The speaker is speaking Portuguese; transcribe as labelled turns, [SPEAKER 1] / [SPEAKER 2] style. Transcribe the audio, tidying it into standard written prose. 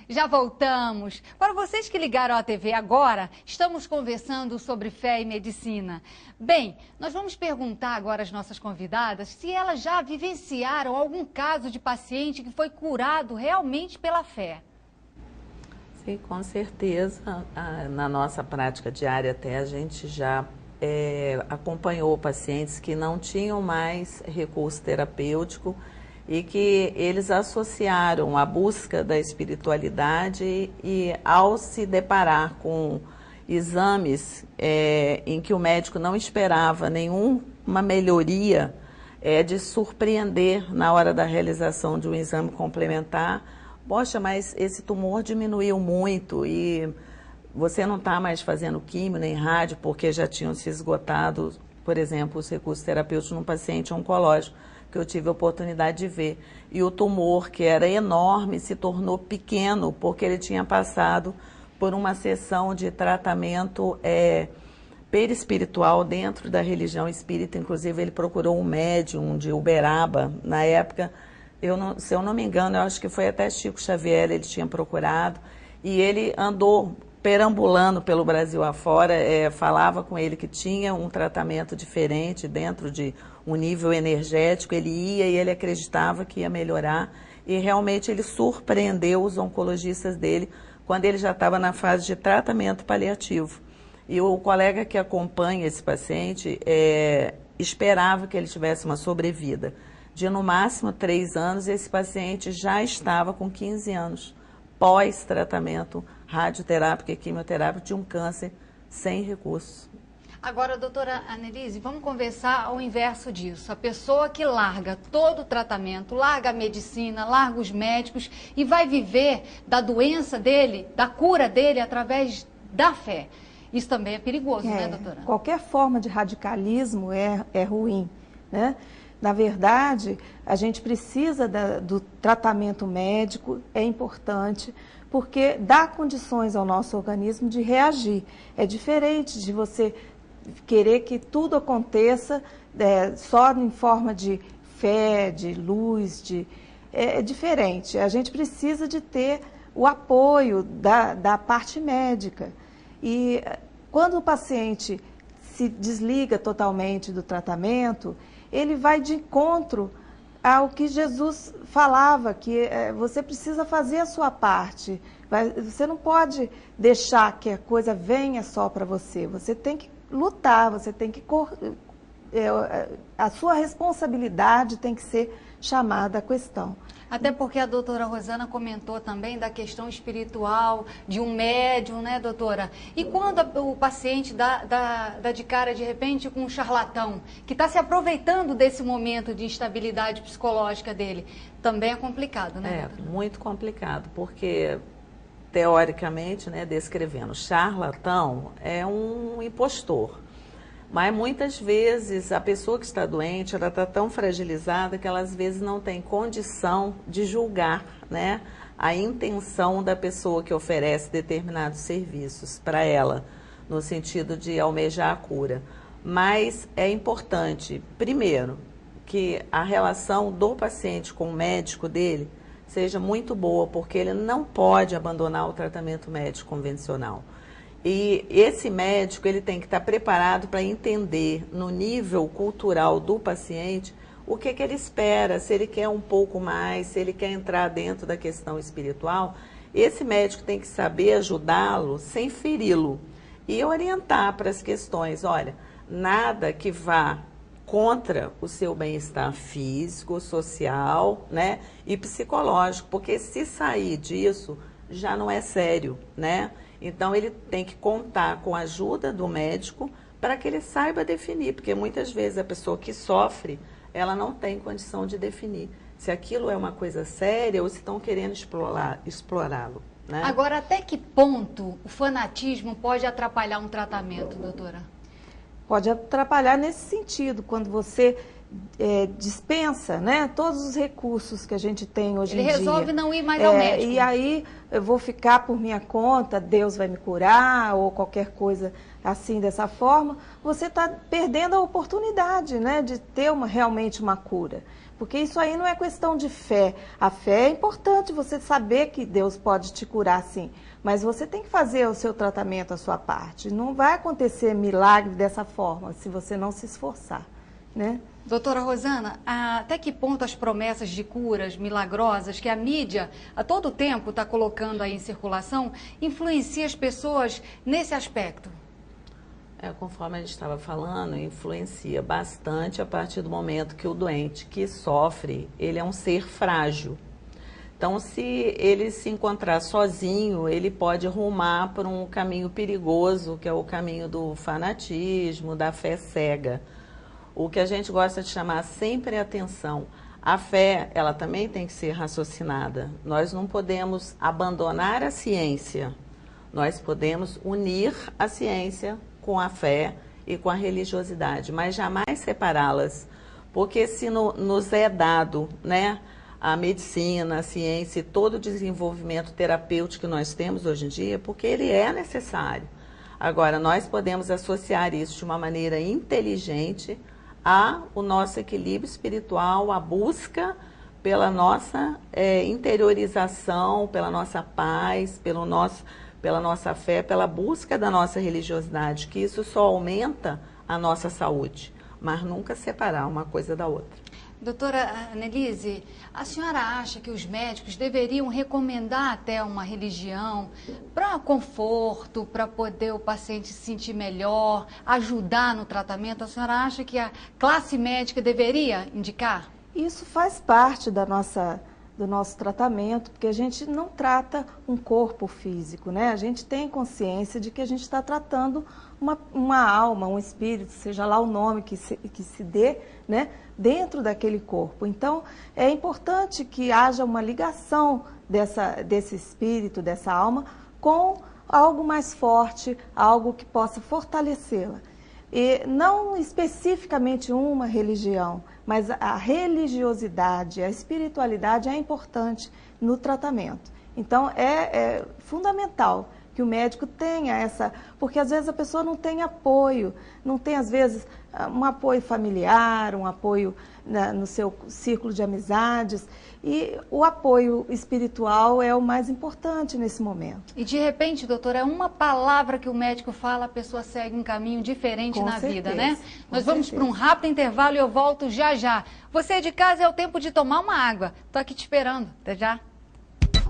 [SPEAKER 1] Já voltamos. Para vocês que ligaram à TV agora, estamos conversando sobre fé e medicina. Bem, nós vamos perguntar agora às nossas convidadas se elas já vivenciaram algum caso de paciente que foi curado realmente pela fé.
[SPEAKER 2] Sim, com certeza. Na nossa prática diária até a gente já acompanhou pacientes que não tinham mais recurso terapêutico e que eles associaram a busca da espiritualidade e ao se deparar com exames em que o médico não esperava nenhuma melhoria, de surpreender na hora da realização de um exame complementar. Poxa, mas esse tumor diminuiu muito e você não está mais fazendo químio nem rádio porque já tinham se esgotado, por exemplo, os recursos terapêuticos num paciente oncológico que eu tive a oportunidade de ver. E o tumor, que era enorme, se tornou pequeno porque ele tinha passado por uma sessão de tratamento perispiritual dentro da religião espírita. Inclusive, ele procurou um médium de Uberaba. Na época, se eu não me engano, eu acho que foi até Chico Xavier, ele tinha procurado. E ele andou perambulando pelo Brasil afora, falava com ele que tinha um tratamento diferente dentro de um nível energético, ele ia e ele acreditava que ia melhorar e realmente ele surpreendeu os oncologistas dele quando ele já estava na fase de tratamento paliativo. E o colega que acompanha esse paciente esperava que ele tivesse uma sobrevida de no máximo 3 anos e esse paciente já estava com 15 anos pós-tratamento radioterápico e quimioterápico de um câncer sem recursos.
[SPEAKER 1] Agora, doutora Annelise, vamos conversar ao inverso disso. A pessoa que larga todo o tratamento, larga a medicina, larga os médicos e vai viver da doença dele, da cura dele através da fé. Isso também é perigoso, né, doutora?
[SPEAKER 3] Qualquer forma de radicalismo é ruim, né? Na verdade, a gente precisa do tratamento médico, é importante, porque dá condições ao nosso organismo de reagir. É diferente de você querer que tudo aconteça só em forma de fé, de luz, é diferente. A gente precisa de ter o apoio da parte médica. E quando o paciente se desliga totalmente do tratamento, ele vai de encontro ao que Jesus falava, que você precisa fazer a sua parte. Você não pode deixar que a coisa venha só para você. Você tem que lutar, você tem que... a sua responsabilidade tem que ser chamada à questão.
[SPEAKER 1] Até porque a doutora Rosana comentou também da questão espiritual, de um médium, né, doutora? E quando o paciente dá de cara, de repente, com um charlatão, que está se aproveitando desse momento de instabilidade psicológica dele, também é complicado, né, doutora?
[SPEAKER 2] Muito complicado, porque, teoricamente, né, descrevendo, charlatão é um impostor. Mas muitas vezes a pessoa que está doente, ela está tão fragilizada que ela às vezes não tem condição de julgar, né, a intenção da pessoa que oferece determinados serviços para ela, no sentido de almejar a cura. Mas é importante, primeiro, que a relação do paciente com o médico dele seja muito boa, porque ele não pode abandonar o tratamento médico convencional. E esse médico, ele tem que estar preparado para entender no nível cultural do paciente o que ele espera, se ele quer um pouco mais, se ele quer entrar dentro da questão espiritual. Esse médico tem que saber ajudá-lo sem feri-lo e orientar para as questões. Olha, nada que vá contra o seu bem-estar físico, social, né, e psicológico, porque se sair disso já não é sério, né? Então, ele tem que contar com a ajuda do médico para que ele saiba definir, porque muitas vezes a pessoa que sofre, ela não tem condição de definir se aquilo é uma coisa séria ou se estão querendo explorá-lo, né?
[SPEAKER 1] Agora, até que ponto o fanatismo pode atrapalhar um tratamento, doutora?
[SPEAKER 3] Pode atrapalhar nesse sentido, quando você dispensa, né, todos os recursos que a gente tem hoje em dia.
[SPEAKER 1] Ele resolve não ir mais ao médico.
[SPEAKER 3] E aí eu vou ficar por minha conta, Deus vai me curar, ou qualquer coisa assim, dessa forma. Você está perdendo a oportunidade, né, de ter realmente uma cura. Porque isso aí não é questão de fé. A fé é importante, você saber que Deus pode te curar, sim. Mas você tem que fazer o seu tratamento, a sua parte. Não vai acontecer milagre dessa forma, se você não se esforçar, né?
[SPEAKER 1] Doutora Rosana, até que ponto as promessas de curas milagrosas que a mídia a todo tempo está colocando aí em circulação influencia as pessoas nesse aspecto?
[SPEAKER 2] Conforme a gente estava falando, influencia bastante a partir do momento que o doente que sofre, ele é um ser frágil. Então, se ele se encontrar sozinho, ele pode rumar por um caminho perigoso, que é o caminho do fanatismo, da fé cega. O que a gente gosta de chamar sempre é atenção. A fé, ela também tem que ser raciocinada. Nós não podemos abandonar a ciência. Nós podemos unir a ciência com a fé e com a religiosidade, mas jamais separá-las. Porque se nos é dado, né, a medicina, a ciência e todo o desenvolvimento terapêutico que nós temos hoje em dia, porque ele é necessário. Agora, nós podemos associar isso de uma maneira inteligente ao nosso equilíbrio espiritual, a busca pela nossa interiorização, pela nossa paz, pela nossa fé, pela busca da nossa religiosidade, que isso só aumenta a nossa saúde, mas nunca separar uma coisa da outra.
[SPEAKER 1] Doutora Annelise, a senhora acha que os médicos deveriam recomendar até uma religião para conforto, para poder o paciente se sentir melhor, ajudar no tratamento? A senhora acha que a classe médica deveria indicar?
[SPEAKER 3] Isso faz parte do nosso tratamento, porque a gente não trata um corpo físico, né? A gente tem consciência de que a gente está tratando uma alma, um espírito, seja lá o nome que se dê, né, dentro daquele corpo. Então, é importante que haja uma ligação desse espírito, dessa alma, com algo mais forte, algo que possa fortalecê-la. E não especificamente uma religião, mas a religiosidade, a espiritualidade é importante no tratamento. Então, é fundamental que o médico tenha porque às vezes a pessoa não tem apoio, não tem às vezes um apoio familiar, um apoio no seu círculo de amizades, e o apoio espiritual é o mais importante nesse momento.
[SPEAKER 1] E de repente, doutora, uma palavra que o médico fala, a pessoa segue um caminho diferente na vida, né? Nós vamos para um rápido intervalo e eu volto já já. Você de casa, é o tempo de tomar uma água. Estou aqui te esperando. Até já.